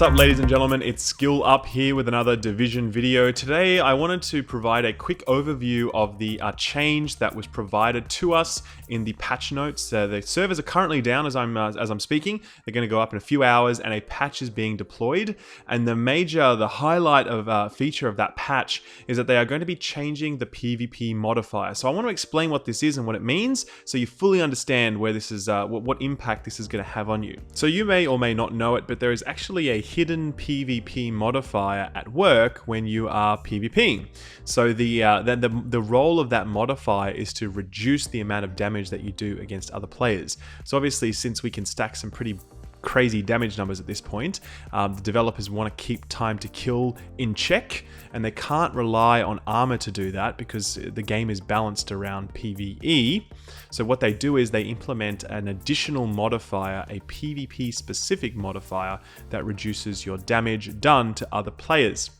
What's up, ladies and gentlemen? It's Skill Up here with another Division video. Today I wanted to provide a quick overview of the change that was provided to us in the patch notes. The servers are currently down as I'm speaking. They're going to go up in a few hours and a patch is being deployed. And the highlight of feature of that patch is that they are going to be changing the PvP modifier. So I want to explain what this is and what it means so you fully understand where this is, what impact this is going to have on you. So you may or may not know it, but there is actually a hidden PvP modifier at work when you are PvPing. So the role of that modifier is to reduce the amount of damage that you do against other players. So obviously, since we can stack some pretty crazy damage numbers at this point, the developers want to keep time to kill in check, and they can't rely on armor to do that because the game is balanced around PvE. So what they do is they implement an additional modifier, a PvP specific modifier that reduces your damage done to other players.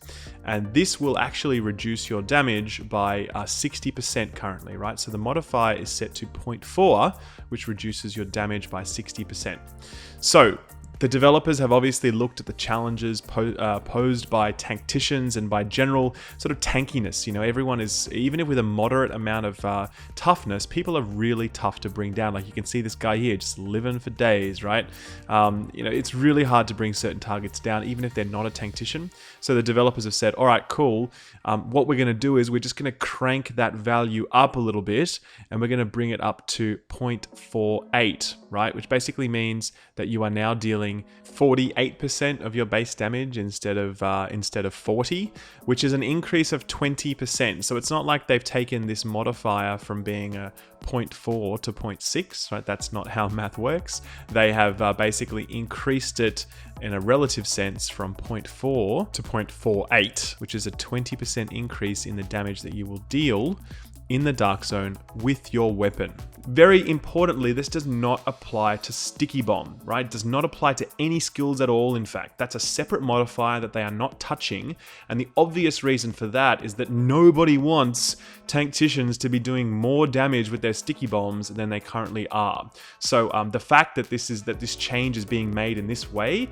And this will actually reduce your damage by 60% currently, right? So the modifier is set to 0.4, which reduces your damage by 60%. So the developers have obviously looked at the challenges posed by tacticians and by general sort of tankiness. You know, everyone is, even with a moderate amount of toughness, people are really tough to bring down. Like you can see this guy here just living for days, right? You know, it's really hard to bring certain targets down, even if they're not a tactician. So the developers have said, all right, cool. What we're going to do is we're just going to crank that value up a little bit, and we're going to bring it up to 0.48, right? Which basically means that you are now dealing 48% of your base damage instead of 40, which is an increase of 20%. So it's not like they've taken this modifier from being a 0.4 to 0.6, right? That's not how math works. They have basically increased it in a relative sense from 0.4 to 0.48, which is a 20% increase in the damage that you will deal in the Darkzone with your weapon. Very importantly, this does not apply to Sticky Bomb, right? It does not apply to any skills at all, in fact. That's a separate modifier that they are not touching, and the obvious reason for that is that nobody wants tacticians to be doing more damage with their Sticky Bombs than they currently are. So the fact that this change is being made in this way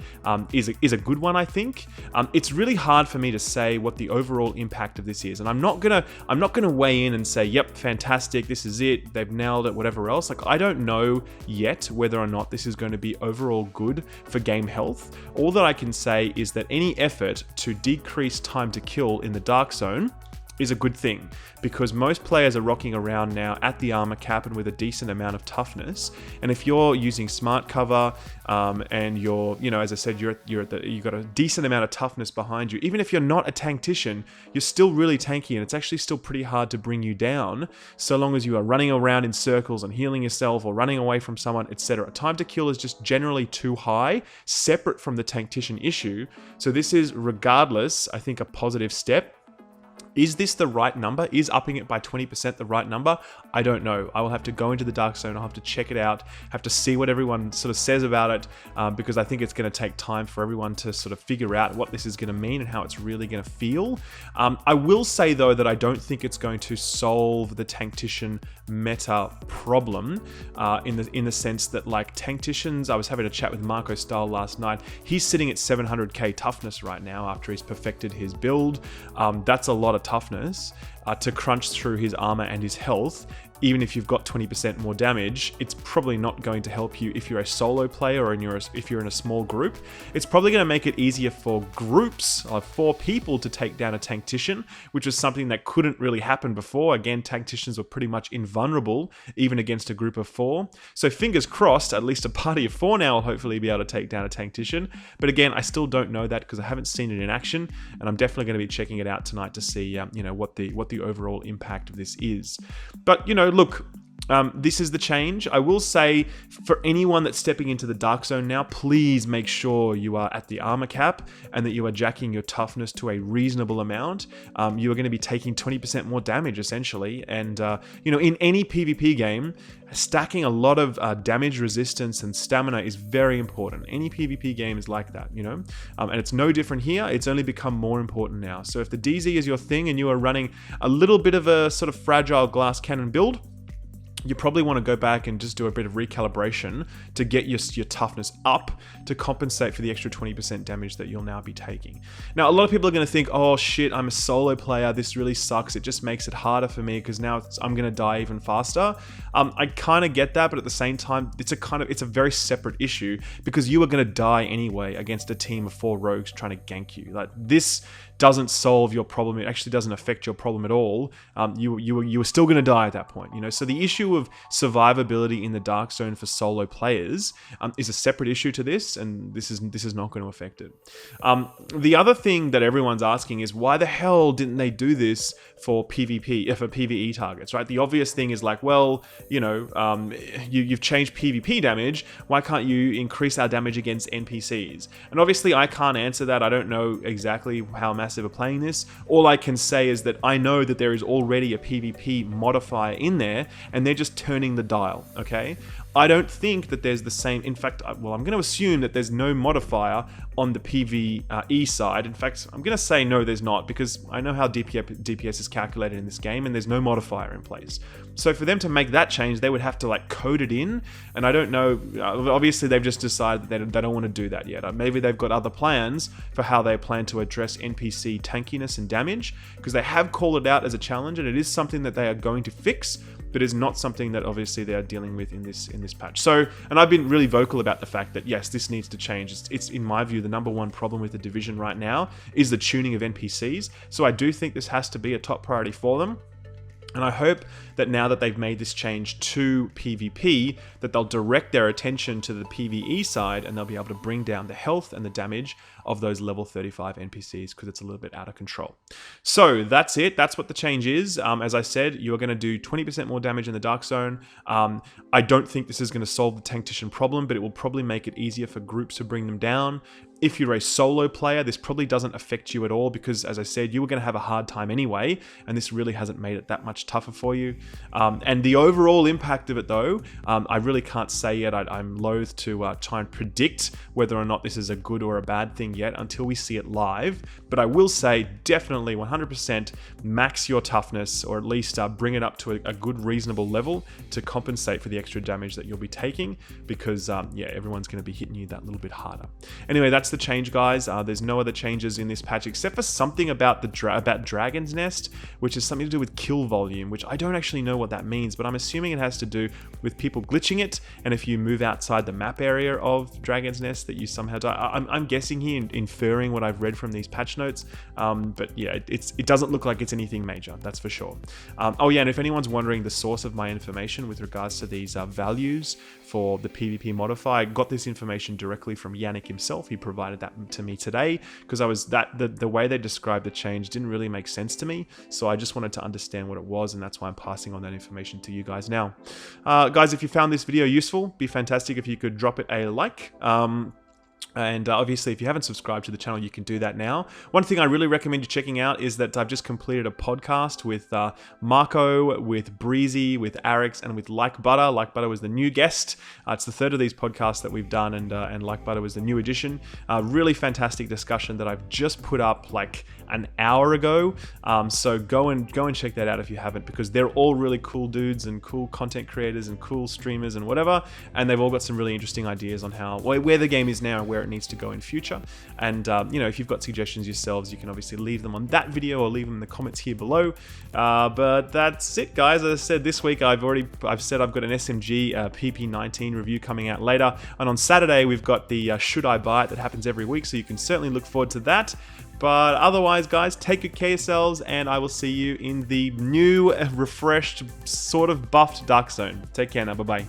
is a good one, I think. It's really hard for me to say what the overall impact of this is, and I'm not gonna weigh in and say, yep, fantastic, this is it, they've nailed it, whatever else. Like, I don't know yet whether or not this is going to be overall good for game health. All that I can say is that any effort to decrease time to kill in the Darkzone is a good thing, because most players are rocking around now at the armor cap and with a decent amount of toughness. And if you're using smart cover and you're, you know, as I said, you've got a decent amount of toughness behind you, even if you're not a tanctician, you're still really tanky, and it's actually still pretty hard to bring you down so long as you are running around in circles and healing yourself or running away from someone, etc. Time to kill is just generally too high, separate from the tactician issue. So this is, regardless, I think, a positive step. Is this the right number? Is upping it by 20% the right number? I don't know. I will have to go into the Darkzone. I'll have to check it out, have to see what everyone sort of says about it, because I think it's going to take time for everyone to sort of figure out what this is going to mean and how it's really going to feel. I will say, though, that I don't think it's going to solve the tactician meta problem in the sense that, like, tacticians, I was having a chat with Marco Stahl last night. He's sitting at 700k toughness right now after he's perfected his build. That's a lot of toughness to crunch through his armor and his health. Even if you've got 20% more damage, it's probably not going to help you if you're a solo player or if you're in a small group. It's probably going to make it easier for groups of 4 people to take down a tactician, which is something that couldn't really happen before. Again, tacticians were pretty much invulnerable even against a group of 4. So fingers crossed, at least a party of 4 now will hopefully be able to take down a tactician. But again, I still don't know that because I haven't seen it in action, and I'm definitely going to be checking it out tonight to see you know, what the overall impact of this is. But, you know, look, this is the change. I will say, for anyone that's stepping into the Darkzone now, please make sure you are at the armor cap and that you are jacking your toughness to a reasonable amount. You are going to be taking 20% more damage, essentially. And, you know, in any PvP game, stacking a lot of damage resistance and stamina is very important. Any PvP game is like that, you know? And it's no different here. It's only become more important now. So if the DZ is your thing and you are running a little bit of a sort of fragile glass cannon build, you probably want to go back and just do a bit of recalibration to get your toughness up to compensate for the extra 20% damage that you'll now be taking. Now, a lot of people are going to think, oh shit, I'm a solo player, this really sucks, it just makes it harder for me because now I'm going to die even faster. I kind of get that, but at the same time, it's a very separate issue because you are going to die anyway against a team of 4 rogues trying to gank you. Like, this doesn't solve your problem. It actually doesn't affect your problem at all. You were still going to die at that point, you know. So the issue of survivability in the Darkzone for solo players is a separate issue to this, and this is not going to affect it. The other thing that everyone's asking is, why the hell didn't they do this for PvP, for PvE targets, right? The obvious thing is like, well, you know, you've changed PvP damage. Why can't you increase our damage against NPCs? And obviously, I can't answer that. I don't know exactly how massive are playing this. All I can say is that I know that there is already a PvP modifier in there, and they're just turning the dial, okay? I don't think that there's the same, in fact, well, I'm going to assume that there's no modifier on the PvE side. In fact, I'm going to say no, there's not, because I know how DPS is calculated in this game, and there's no modifier in place. So for them to make that change, they would have to like code it in, and I don't know, obviously they've just decided that they don't want to do that yet. Maybe they've got other plans for how they plan to address NPC tankiness and damage, because they have called it out as a challenge, and it is something that they are going to fix, but is not something that obviously they are dealing with in this patch. So, and I've been really vocal about the fact that yes, this needs to change. It's in my view the #1 problem with the Division right now is the tuning of NPCs. So I do think this has to be a top priority for them. And I hope that now that they've made this change to PvP, that they'll direct their attention to the PvE side, and they'll be able to bring down the health and the damage of those level 35 NPCs, because it's a little bit out of control. So that's it. That's what the change is. As I said, you're going to do 20% more damage in the Darkzone. I don't think this is going to solve the Tanktician problem, but it will probably make it easier for groups to bring them down. If you're a solo player, this probably doesn't affect you at all because, as I said, you were going to have a hard time anyway, and this really hasn't made it that much tougher for you. And the overall impact of it, though, I really can't say yet. I'm loath to try and predict whether or not this is a good or a bad thing yet until we see it live. But I will say, definitely 100% max your toughness, or at least bring it up to a good, reasonable level to compensate for the extra damage that you'll be taking, because, yeah, everyone's going to be hitting you that little bit harder. Anyway, that's the change, guys. There's no other changes in this patch except for something about about Dragon's Nest, which is something to do with kill volume, which I don't actually know what that means, but I'm assuming it has to do with people glitching it, and if you move outside the map area of Dragon's Nest, that you somehow die. I'm guessing here, inferring what I've read from these patch notes, but yeah, it doesn't look like it's anything major, that's for sure. Oh yeah, and if anyone's wondering the source of my information with regards to these values for the PvP modifier, I got this information directly from Yannick himself. He provided that to me today, because the way they described the change didn't really make sense to me, so I just wanted to understand what it was, and that's why I'm passing on that information to you guys now. Guys, if you found this video useful, be fantastic if you could drop it a like. And obviously, if you haven't subscribed to the channel, you can do that now. One thing I really recommend you checking out is that I've just completed a podcast with Marco, with Breezy, with Arix, and with Like Butter. Like Butter was the new guest. It's the third of these podcasts that we've done, and Like Butter was the new addition. Really fantastic discussion that I've just put up like an hour ago. So go and check that out if you haven't, because they're all really cool dudes and cool content creators and cool streamers and whatever, and they've all got some really interesting ideas on where the game is now and where it needs to go in future. And you know, if you've got suggestions yourselves, you can obviously leave them on that video or leave them in the comments here below. But that's it, guys. As I said, this week I've said I've got an SMG PP19 review coming out later, and on Saturday we've got the Should I Buy It that happens every week, so you can certainly look forward to that. But otherwise, guys, take good care of yourselves, and I will see you in the new, refreshed, sort of buffed Darkzone. Take care now. Bye-bye.